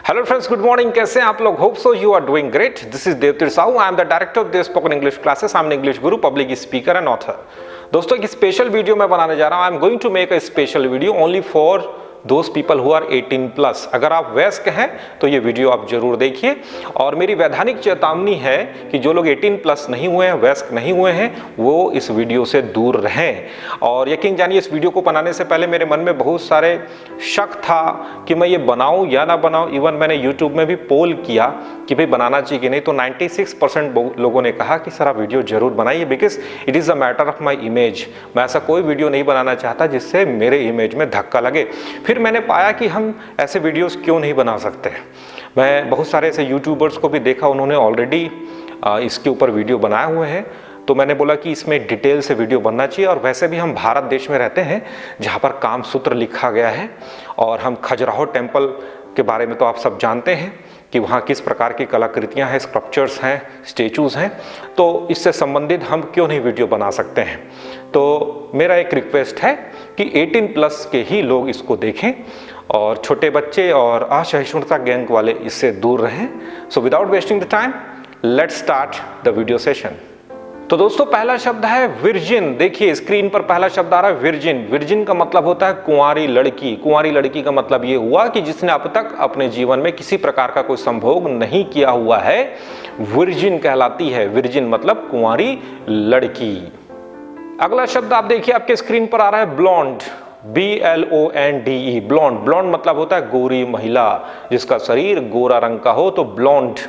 Hello friends, good morning. कैसे हैं आप लोग? Hope so you are doing great. This is Devtir Sahu. I am the director of the spoken English classes. I am English guru, public speaker and author. दोस्तों, एक special video मैं बनाने जा रहा हूं। I am going to make a special video only for those people who are 18+। अगर आप वयस्क हैं तो ये वीडियो आप जरूर देखिए। और मेरी वैधानिक चेतावनी है कि जो लोग 18+ नहीं हुए हैं, वयस्क नहीं हुए हैं, वो इस वीडियो से दूर रहें। और यकीन जानिए, इस वीडियो को बनाने से पहले मेरे मन में बहुत सारे शक था कि मैं ये बनाऊं या ना बनाऊं। इवन मैंने यूट्यूब में भी पोल किया कि भाई बनाना चाहिए कि नहीं, तो 96% लोगों ने कहा कि सर आप वीडियो जरूर बनाइए, because it is a matter of my image. मैं ऐसा कोई वीडियो नहीं बनाना चाहता जिससे मेरे इमेज में धक्का लगे। फिर मैंने पाया कि हम ऐसे वीडियोस क्यों नहीं बना सकते। मैं बहुत सारे ऐसे यूट्यूबर्स को भी देखा, उन्होंने ऑलरेडी इसके ऊपर वीडियो बनाए हुए हैं। तो मैंने बोला कि इसमें डिटेल से वीडियो बनना चाहिए। और वैसे भी हम भारत देश में रहते हैं जहाँ पर काम सूत्र लिखा गया है, और हम खजुराहो टेम्पल के बारे में तो आप सब जानते हैं कि वहाँ किस प्रकार की कलाकृतियाँ हैं, स्कल्पचर्स हैं, स्टेचूज़ हैं। तो इससे संबंधित हम क्यों नहीं वीडियो बना सकते हैं। तो मेरा एक रिक्वेस्ट है कि 18+ के ही लोग इसको देखें, और छोटे बच्चे और असहिष्णुता गैंग वाले इससे दूर रहें। So without wasting the time, let's start the video session. तो दोस्तों, पहला शब्द है विर्जिन। देखिए स्क्रीन पर पहला शब्द आ रहा है विर्जिन। विर्जिन का मतलब होता है कुंवारी लड़की। कुंवारी लड़की का मतलब ये हुआ कि जिसने अब तक अपने जीवन में किसी प्रकार का कोई संभोग नहीं किया हुआ है, विर्जिन कहलाती है। विर्जिन मतलब कुंवारी लड़की। अगला शब्द आप देखिए, आपके स्क्रीन पर आ रहा है ब्लॉन्ड। BLONDE, blonde. ब्लॉन्ड मतलब होता है गोरी महिला, जिसका शरीर गोरा रंग का हो, तो ब्लॉन्ड।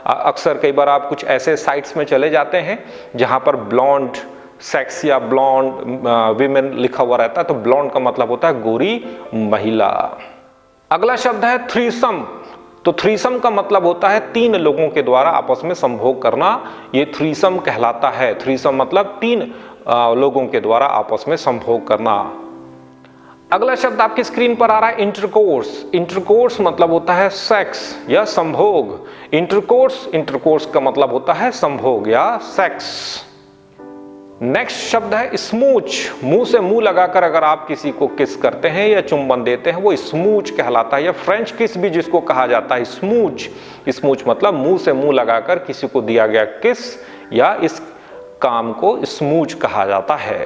अक्सर कई बार आप कुछ ऐसे साइट्स में चले जाते हैं जहां पर ब्लॉन्ड सेक्स या ब्लॉन्ड विमेन लिखा हुआ रहता है, तो ब्लॉन्ड का मतलब होता है गोरी महिला। अगला शब्द है थ्रीसम। तो थ्रीसम का मतलब होता है 3 लोगों के द्वारा आपस में संभोग करना, ये थ्रीसम कहलाता है। थ्रीसम मतलब 3 लोगों के द्वारा आपस में संभोग करना। अगला शब्द आपकी स्क्रीन पर आ रहा है इंटरकोर्स। इंटरकोर्स मतलब होता है सेक्स या संभोग। इंटरकोर्स का मतलब होता है संभोग या सेक्स। नेक्स्ट शब्द है स्मूच। मुंह से मुंह लगाकर अगर आप किसी को किस करते हैं या चुंबन देते हैं, वो स्मूच कहलाता है, या फ्रेंच किस भी जिसको कहा जाता है, स्मूच। स्मूच मतलब मुंह से मुंह लगाकर किसी को दिया गया किस, या इस काम को स्मूच कहा जाता है।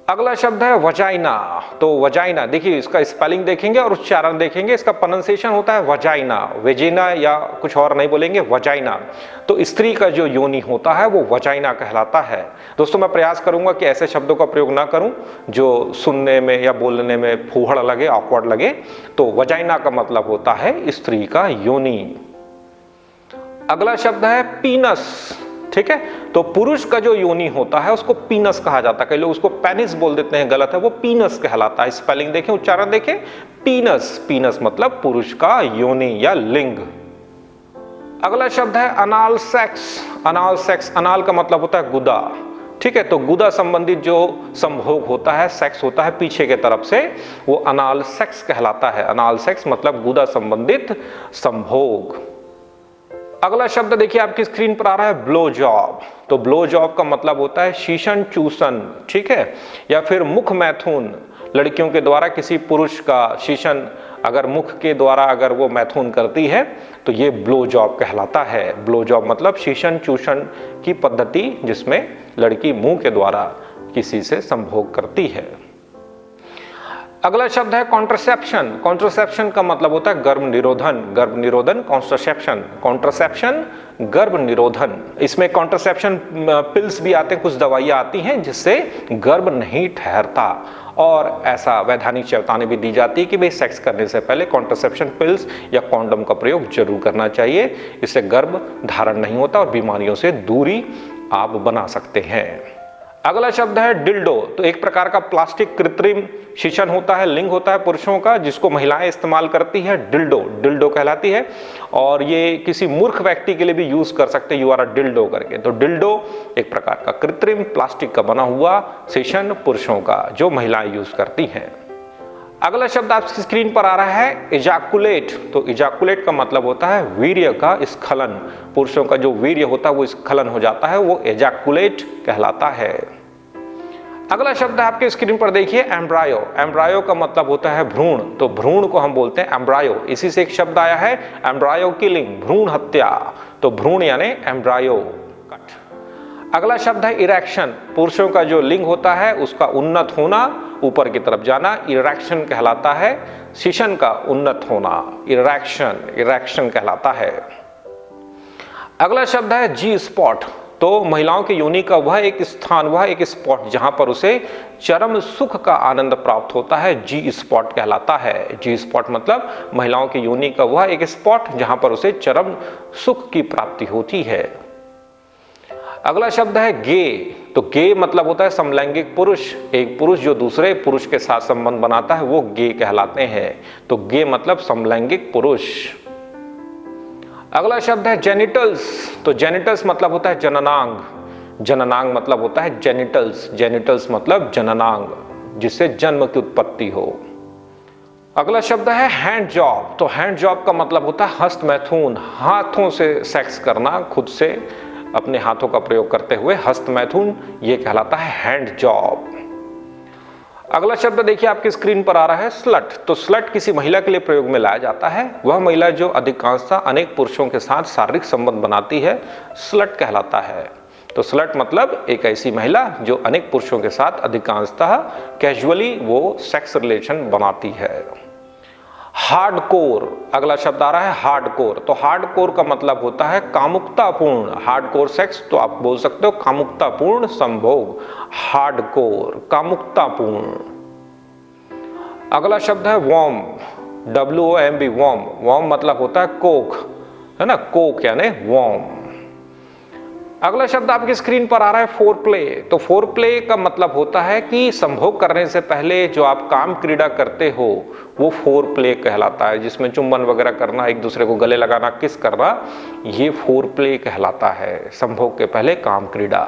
अगला शब्द है वजाइना। तो वजाइना, देखिए इसका स्पेलिंग देखेंगे और उच्चारण देखेंगे। इसका प्रोनाउंसिएशन होता है वजाइना, वेजिना या कुछ और नहीं बोलेंगे, वजाइना। तो स्त्री का जो योनि होता है वो वजाइना कहलाता है। दोस्तों, मैं प्रयास करूंगा कि ऐसे शब्दों का प्रयोग ना करूं जो सुनने में या बोलने में फूहड़ लगे, ऑकवर्ड लगे। तो वजाइना का मतलब होता है स्त्री का योनि। अगला शब्द है पीनस। ठीक है, तो पुरुष का जो योनि होता है उसको पीनस कहा जाता है। कई लोग उसको पेनिस बोल देते हैं, गलत है, वो पीनस कहलाता है। स्पेलिंग देखें, उच्चारण देखें, पीनस। पीनस मतलब पुरुष का योनि या लिंग। अगला शब्द है अनाल सेक्स। अनाल सेक्स, अनाल का मतलब होता है गुदा। ठीक है, तो गुदा संबंधित जो संभोग होता है, सेक्स होता है पीछे के तरफ से, वो अनाल सेक्स कहलाता है। अनाल सेक्स मतलब गुदा संबंधित संभोग। अगला शब्द देखिए आपकी स्क्रीन पर आ रहा है ब्लो जॉब। तो ब्लो जॉब का मतलब होता है शीशन चूसन। ठीक है, या फिर मुख मैथुन। लड़कियों के द्वारा किसी पुरुष का शीशन अगर मुख के द्वारा अगर वो मैथुन करती है तो ये ब्लो जॉब कहलाता है। ब्लो जॉब मतलब शीशन चूसन की पद्धति जिसमें लड़की मुंह के द्वारा किसी से संभोग करती है। अगला शब्द है कॉन्ट्रासेप्शन। कॉन्ट्रासेप्शन का मतलब होता है गर्भ निरोधन। गर्भ निरोधन, कॉन्ट्रासेप्शन। कॉन्ट्रासेप्शन, गर्भ निरोधन। इसमें कॉन्ट्रासेप्शन पिल्स भी आते हैं, कुछ दवाइयां आती हैं जिससे गर्भ नहीं ठहरता। और ऐसा वैधानिक चेतावनी भी दी जाती है कि भाई सेक्स करने से पहले कॉन्ट्रासेप्शन पिल्स या कॉन्डम का प्रयोग जरूर करना चाहिए। इससे गर्भ धारण नहीं होता और बीमारियों से दूरी आप बना सकते हैं। अगला शब्द है डिल्डो। तो एक प्रकार का प्लास्टिक कृत्रिम शीशन होता है, लिंग होता है पुरुषों का, जिसको महिलाएं इस्तेमाल करती है। डिल्डो, डिल्डो कहलाती है। और ये किसी मूर्ख व्यक्ति के लिए भी यूज कर सकते हैं, यू आर अ डिल्डो करके। तो डिल्डो एक प्रकार का कृत्रिम प्लास्टिक का बना हुआ शीशन पुरुषों का, जो महिलाएं यूज करती हैं। अगला शब्द आपकी स्क्रीन पर आ रहा है इजाकुलेट। तो इजाकुलेट का मतलब होता है वीर्य का स्खलन। पुरुषों का जो वीर्य होता है वो स्खलन हो जाता है, वो इजाकुलेट कहलाता है। अगला शब्द है आपके स्क्रीन पर देखिए एम्ब्रायो। एम्ब्रायो का मतलब होता है भ्रूण, तो भ्रूण को हम बोलते हैं एम्ब्रायो। इसी से एक शब्द आया है एम्ब्रायो किलिंग, भ्रूण हत्या, तो भ्रूण यानी एम्ब्रायो। अगला शब्द है इरेक्शन। पुरुषों का जो लिंग होता है उसका उन्नत होना, ऊपर की तरफ जाना, इरेक्शन कहलाता है। शिशन का उन्नत होना, इरेक्शन कहलाता है। अगला शब्द है जी स्पॉट। तो महिलाओं की योनि का वह एक स्थान, वह एक स्पॉट जहां पर उसे चरम सुख का आनंद प्राप्त होता है, जी स्पॉट कहलाता है। जी स्पॉट मतलब महिलाओं की योनि का वह एक स्पॉट जहां पर उसे चरम सुख की प्राप्ति होती है। अगला शब्द है गे। तो गे मतलब होता है समलैंगिक पुरुष। एक पुरुष जो दूसरे पुरुष के साथ संबंध बनाता है वो गे कहलाते हैं। तो गे मतलब समलैंगिक पुरुष। अगला शब्द है जेनिटल्स। तो जेनिटल्स मतलब होता है जननांग। जननांग मतलब होता है जेनिटल्स। जेनिटल्स मतलब जननांग, जिससे जन्म की उत्पत्ति हो। अगला शब्द है हैंड जॉब। तो हैंड जॉब का मतलब होता है हस्त मैथुन, हाथों से सेक्स करना, खुद से अपने हाथों का प्रयोग करते हुए हस्त मैथुन, ये कहलाता है हैंड जॉब। अगला शब्द देखिए आपकी स्क्रीन पर आ रहा है स्लट। तो स्लट किसी महिला के लिए प्रयोग में लाया जाता है, वह महिला जो अधिकांशतः अनेक पुरुषों के साथ शारीरिक संबंध बनाती है, स्लट कहलाता है। तो स्लट मतलब एक ऐसी महिला जो अनेक पुरुषों के साथ अधिकांशतः कैजुअली वो सेक्स रिलेशन बनाती है। हार्डकोर। अगला शब्द आ रहा है हार्डकोर। तो हार्डकोर का मतलब होता है कामुकतापूर्ण। हार्डकोर सेक्स तो आप बोल सकते हो कामुकतापूर्ण संभोग। हार्डकोर, कामुकतापूर्ण। अगला शब्द है वॉर्म, WOMB, वॉर्म। वॉर्म मतलब होता है कोक, है ना, कोक यानी वॉर्म। अगला शब्द आपकी स्क्रीन पर आ रहा है फोर प्ले। तो फोर प्ले का मतलब होता है कि संभोग करने से पहले जो आप काम क्रीड़ा करते हो वो फोर प्ले कहलाता है, जिसमें चुंबन वगैरह करना, एक दूसरे को गले लगाना, किस करना, ये फोर प्ले कहलाता है, संभोग के पहले काम क्रीड़ा।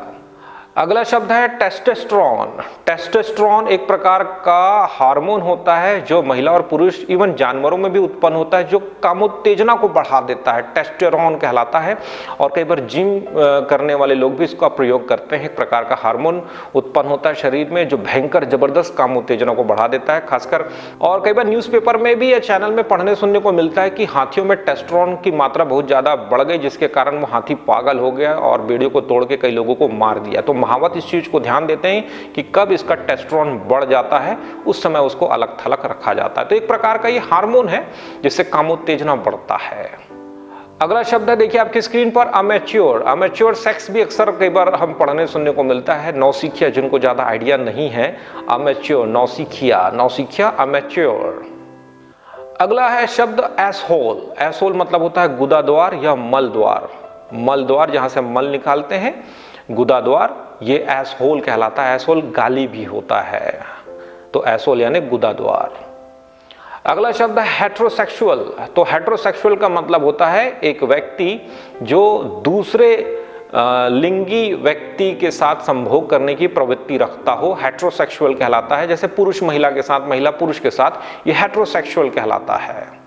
अगला शब्द है टेस्टोस्टेरोन। टेस्टोस्टेरोन एक प्रकार का हार्मोन होता है जो महिला और पुरुष इवन जानवरों में भी उत्पन्न होता है, जो कामोत्तेजना को बढ़ा देता है, टेस्टोस्टेरोन कहलाता है। और कई बार जिम करने वाले लोग भी इसका प्रयोग करते हैं। एक प्रकार का हार्मोन उत्पन्न होता है शरीर में जो भयंकर जबरदस्त कामोत्तेजना को बढ़ा देता है खासकर। और कई बार न्यूज़पेपर में भी या चैनल में पढ़ने सुनने को मिलता है कि हाथियों में टेस्टोस्टेरोन की मात्रा बहुत ज्यादा बढ़ गई, जिसके कारण वो हाथी पागल हो गया और बेड़ियों को तोड़ के कई लोगों को मार दिया। तो महावत इस चीज को ध्यान देते हैं कि कब इसका टेस्टोस्टेरोन बढ़ जाता है, उस समय उसको अलग थलग रखा जाता है। तो एक प्रकार का ये हार्मोन है जिससे कामोत्तेजना बढ़ता है। अगला शब्द है देखिए आपकी स्क्रीन पर अमेच्योर। अमेच्योर सेक्स भी अक्सर कई बार हम पढ़ने सुनने को मिलता है। नौसिखिया, जिनको ज्यादा आइडिया नहीं है, अमेच्योर, नौसिखिया, नौसिखिया, अमेच्योर। अगला है शब्द एसहोल। एसहोल मतलब होता है गुदा द्वार या मल द्वार। मल द्वार जहां से मल निकालते हैं, गुदा द्वार, ये एसहोल कहलाता है। एसहोल गाली भी होता है, तो एसहोल यानी गुदा द्वार। अगला शब्द है हेट्रोसेक्सुअल। तो हेट्रोसेक्सुअल का मतलब होता है एक व्यक्ति जो दूसरे लिंगी व्यक्ति के साथ संभोग करने की प्रवृत्ति रखता हो, हेट्रोसेक्सुअल कहलाता है। जैसे पुरुष महिला के साथ, महिला पुरुष के साथ, ये हेट्रोसेक्सुअल कहलाता है।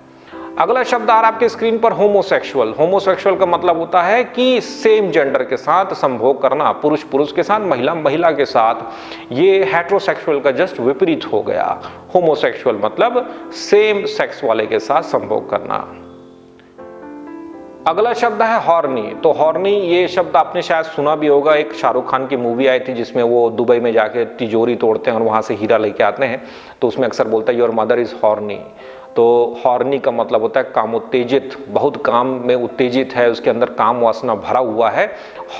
अगला शब्द आ रहा है आपके स्क्रीन पर होमोसेक्सुअल। होमोसेक्सुअल का मतलब होता है कि सेम जेंडर के साथ संभोग करना, पुरुष पुरुष के साथ, महिला महिला के साथ। ये हेट्रोसेक्सुअल का जस्ट विपरीत हो गया। होमोसेक्सुअल मतलब सेम सेक्स वाले के साथ संभोग करना। अगला शब्द है हॉर्नी। तो हॉर्नी, ये शब्द आपने शायद सुना भी होगा। एक शाहरुख खान की मूवी आई थी जिसमें वो दुबई में जाके तिजोरी तोड़ते हैं और वहां से हीरा लेके आते हैं, तो उसमें अक्सर बोलता है योर मदर इज हॉर्नी। तो हॉर्नी का मतलब होता है कामोत्तेजित, बहुत काम में उत्तेजित है, उसके अंदर काम वासना भरा हुआ है,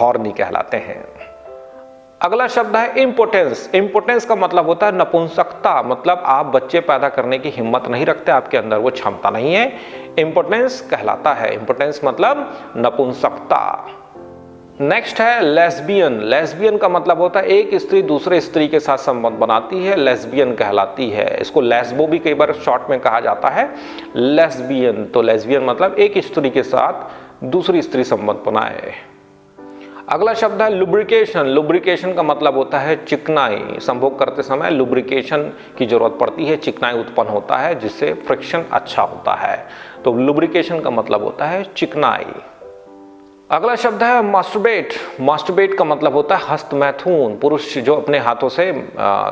हॉर्नी कहलाते हैं। अगला शब्द है इम्पोटेंस। इम्पोटेंस का मतलब होता है नपुंसकता, मतलब आप बच्चे पैदा करने की हिम्मत नहीं रखते, आपके अंदर वो क्षमता नहीं है, इम्पोटेंस कहलाता है। इम्पोटेंस मतलब नपुंसकता। नेक्स्ट है लेस्बियन। लेस्बियन का मतलब होता है एक स्त्री दूसरे स्त्री के साथ संबंध बनाती है, लेस्बियन कहलाती है। इसको लेस्बो भी कई बार शॉर्ट में कहा जाता है, लेस्बियन। तो लेस्बियन मतलब एक स्त्री के साथ दूसरी स्त्री संबंध बनाए। अगला शब्द है लुब्रिकेशन। लुब्रिकेशन का मतलब होता है चिकनाई। संभोग करते समय लुब्रिकेशन की जरूरत पड़ती है, चिकनाई उत्पन्न होता है जिससे फ्रिक्शन अच्छा होता है। तो लुब्रिकेशन का मतलब होता है चिकनाई। अगला शब्द है मास्टरबेट। मास्टरबेट का मतलब होता है हस्तमैथुन। पुरुष जो अपने हाथों से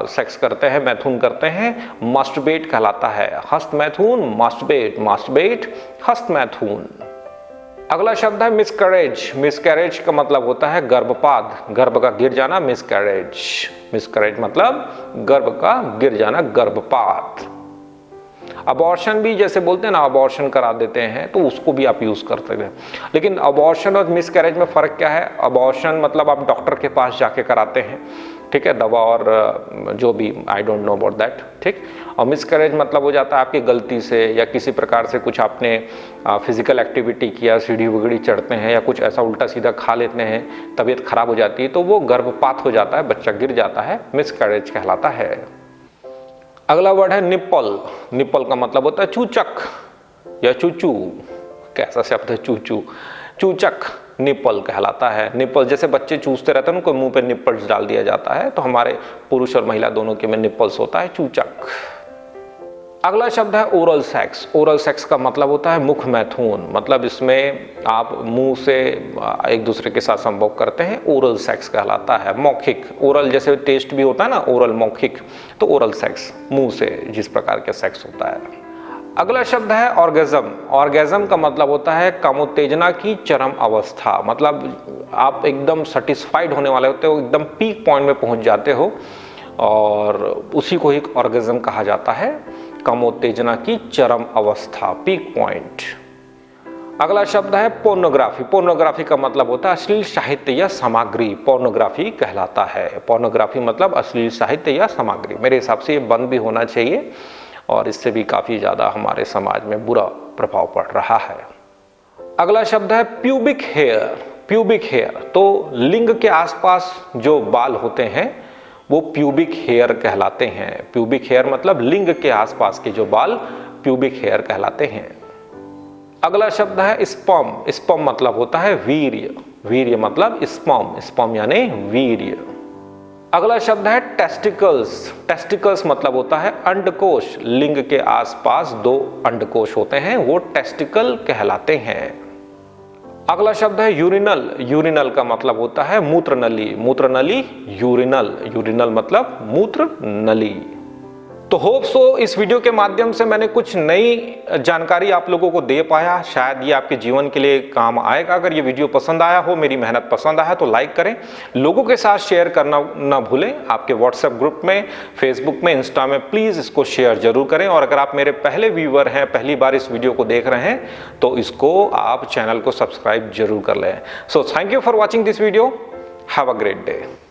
सेक्स करते हैं, मैथुन करते हैं, मास्टरबेट कहलाता है। हस्तमैथुन, मास्टरबेट, मास्टरबेट, हस्तमैथुन। अगला शब्द है मिसकैरेज। मिसकैरेज का मतलब होता है गर्भपात, गर्भ का गिर जाना, मिसकैरेज। मिसकैरेज मतलब गर्भ का गिर जाना, गर्भपात। अबॉर्शन भी जैसे बोलते हैं ना, अबॉर्शन करा देते हैं, तो उसको भी आप यूज कर सकते हैं। लेकिन अबॉर्शन और मिसकैरेज में फर्क क्या है? अबॉर्शन मतलब आप डॉक्टर के पास जाके कराते हैं, ठीक है, दवा और जो भी, I don't know about that, ठीक। और मिसकैरेज मतलब हो जाता है आपकी गलती से या किसी प्रकार से कुछ आपने फिजिकल एक्टिविटी किया, सीढ़ी वगड़ी चढ़ते हैं या कुछ ऐसा उल्टा सीधा खा लेते हैं, तबीयत खराब हो जाती है, तो वो गर्भपात हो जाता है, बच्चा गिर जाता है, मिसकैरेज कहलाता है। अगला वर्ड है निप्पल। निप्पल का मतलब होता है चूचक या चूचू। कैसा शब्द है चूचू? चूचक निप्पल कहलाता है। निप्पल जैसे बच्चे चूसते रहते हैं, उनको मुंह पे निप्पल्स डाल दिया जाता है, तो हमारे पुरुष और महिला दोनों के में निप्पल्स होता है, चूचक। अगला शब्द है ओरल सेक्स। ओरल सेक्स का मतलब होता है मुख मैथुन। मतलब इसमें आप मुंह से एक दूसरे के साथ संभोग करते हैं, ओरल सेक्स कहलाता है। मौखिक, ओरल जैसे टेस्ट भी होता है ना, ओरल मौखिक, तो ओरल सेक्स मुंह से जिस प्रकार के सेक्स होता है। अगला शब्द है ऑर्गेज्म। ऑर्गेज्म का मतलब होता है कामोत्तेजना की चरम अवस्था। मतलब आप एकदम सेटिस्फाइड होने वाले होते हो, एकदम पीक पॉइंट में पहुंच जाते हो, और उसी को ही ऑर्गेज्म कहा जाता है, कामोत्तेजना की चरम अवस्था, पीक पॉइंट। अगला शब्द है पोर्नोग्राफी। पोर्नोग्राफी का मतलब होता है अश्लील साहित्य या सामग्री, पोर्नोग्राफी कहलाता है। पोर्नोग्राफी मतलब अश्लील साहित्य या सामग्री। मेरे हिसाब से ये बंद भी होना चाहिए, और इससे भी काफी ज्यादा हमारे समाज में बुरा प्रभाव पड़ रहा है। अगला शब्द है प्यूबिक हेयर। प्यूबिक हेयर, तो लिंग के आसपास जो बाल होते हैं वो प्यूबिक हेयर कहलाते हैं। प्यूबिक हेयर मतलब लिंग के आसपास के जो बाल, प्यूबिक हेयर कहलाते हैं। अगला शब्द है स्पर्म। स्पर्म मतलब होता है वीर्य। वीर्य मतलब स्पर्म, स्पर्म यानी वीर्य। अगला शब्द है टेस्टिकल्स। टेस्टिकल्स मतलब होता है अंडकोश। लिंग के आसपास दो अंडकोश होते हैं, वो टेस्टिकल कहलाते हैं। अगला शब्द है यूरिनल। यूरिनल का मतलब होता है मूत्र नली। मूत्र नली, यूरिनल। यूरिनल मतलब मूत्र नली। तो होप सो इस वीडियो के माध्यम से मैंने कुछ नई जानकारी आप लोगों को दे पाया। शायद ये आपके जीवन के लिए काम आएगा। अगर ये वीडियो पसंद आया हो, मेरी मेहनत पसंद आया तो लाइक करें, लोगों के साथ शेयर करना ना भूलें। आपके व्हाट्सएप ग्रुप में, फेसबुक में, इंस्टा में प्लीज इसको शेयर जरूर करें। और अगर आप मेरे पहले व्यूअर हैं, पहली बार इस वीडियो को देख रहे हैं, तो इसको आप चैनल को सब्सक्राइब जरूर कर लें। So thank you for watching this video. Have a great day.